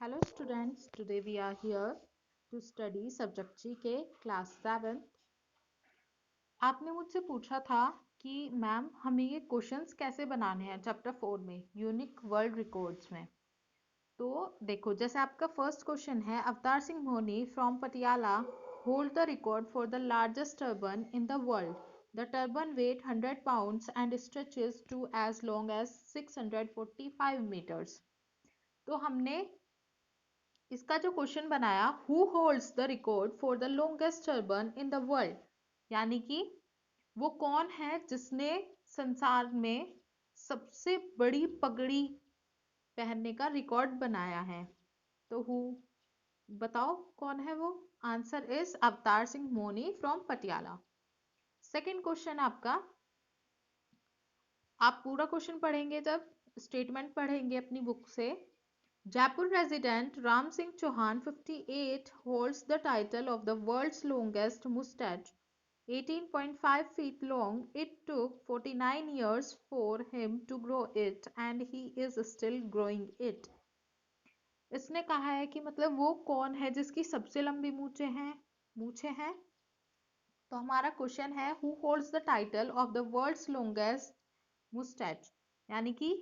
Hello students, today we are here to study subject GK class 7th। आपने मुझसे पूछा था कि मैम हमें ये क्वेश्चंस कैसे बनाने हैं चैप्टर 4 में यूनिक वर्ल्ड रिकॉर्ड्स में। तो देखो, जैसे आपका फर्स्ट क्वेश्चन है, Avtar Singh Moni from Patiala hold the record for the largest turban in the world. The turban weight 100 pounds and stretches to as long as 645 metres. तो हमने इसका जो क्वेश्चन बनाया, who holds the record for the longest turban in the world, यानी कि वो कौन है जिसने संसार में सबसे बड़ी पगड़ी पहनने का रिकॉर्ड बनाया है। तो हु, बताओ कौन है वो। Answer is Avtar Singh Moni from Patiala. Second question आपका, आप पूरा क्वेश्चन पढ़ेंगे, जब स्टेटमेंट पढ़ेंगे अपनी बुक से। Jaipur resident Ram Singh Chauhan 58 holds the title of the world's longest moustache, 18.5 feet long. It took 49 years for him to grow it and he is still growing it. इसने कहा है कि मतलब वो कौन है जिसकी सबसे लंबी मूछें हैं। तो हमारा क्वेश्चन है, who holds the title of the world's longest moustache, यानी कि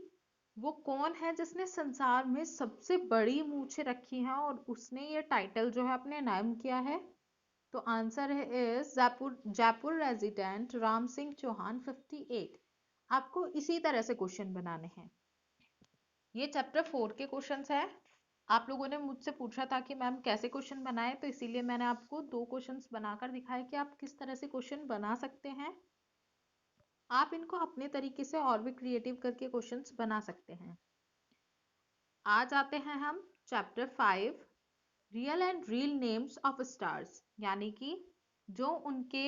वो कौन है जिसने संसार में सबसे बड़ी मूछें रखी हैं और उसने ये टाइटल जो है अपने नाम किया है। तो आंसर है इज जयपुर रेजिडेंट राम सिंह चौहान 58। आपको इसी तरह से क्वेश्चन बनाने हैं। ये चैप्टर 4 के क्वेश्चंस है। आप लोगों ने मुझसे पूछा था कि मैम कैसे क्वेश्चन बनाए, तो इसीलिए मैंने आपको 2 क्वेश्चंस बनाकर दिखाए कि आप किस तरह से क्वेश्चन बना सकते हैं। आप इनको अपने तरीके से और भी क्रिएटिव करके क्वेश्चंस बना सकते हैं। आज आते हैं हम chapter 5, real and real names of stars, यानी कि जो उनके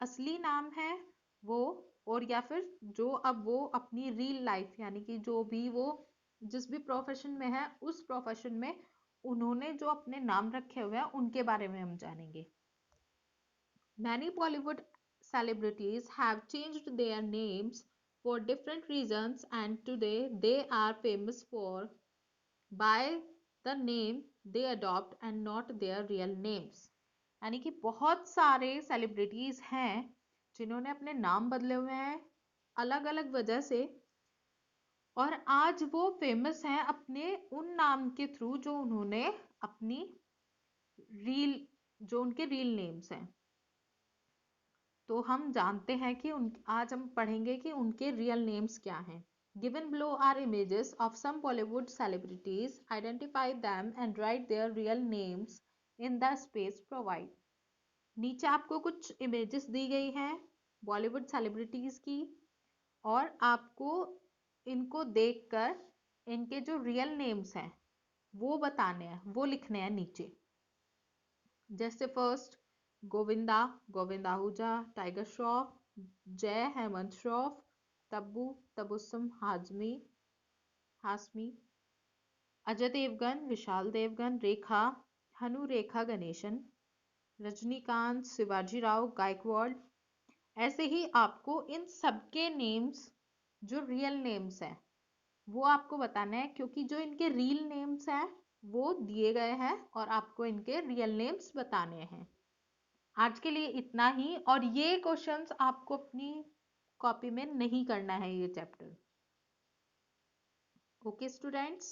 असली नाम है वो, और या फिर जो अब वो अपनी रियल लाइफ, यानी कि जो भी वो जिस भी प्रोफेशन में है उस प्रोफेशन में उन्होंने जो अपने नाम रखे हुए हैं उनके बारे में हम जानेंगे। Many Bollywood celebrities have changed their names for different reasons and today they are famous for by the name they adopt and not their real names। यानी कि बहुत सारे सेलिब्रिटीज हैं जिन्होंने अपने नाम बदले हुए हैं अलग अलग वजह से, और आज वो फेमस हैं अपने उन नाम के थ्रू जो उन्होंने अपनी जो उनके रियल नेम्स हैं। तो हम जानते हैं कि आज हम पढ़ेंगे कि उनके रियल नेम्स क्या हैं। Given below are images of some Bollywood celebrities, identify them and write their real names in the space provide. नीचे आपको कुछ इमेजेस दी गई हैं बॉलीवुड सेलिब्रिटीज की, और आपको इनको देखकर इनके जो रियल नेम्स हैं वो बताने हैं, वो लिखने हैं नीचे। जैसे फर्स्ट गोविंदा, गोविंद आहूजा, टाइगर श्रॉफ, जय हेमंत श्रॉफ, तब्बू तबुस्सुम हाशमी, अजय देवगन, विशाल देवगन, रेखा हनु रेखा गणेशन, रजनीकांत, शिवाजी राव गायकवाड़। ऐसे ही आपको इन सबके नेम्स जो रियल नेम्स हैं वो आपको बताना है, क्योंकि जो इनके रियल नेम्स हैं वो दिए गए हैं और आपको इनके रियल नेम्स बताने हैं। आज के लिए इतना ही, और ये क्वेश्चंस आपको अपनी कॉपी में नहीं करना है ये चैप्टर। Okay students.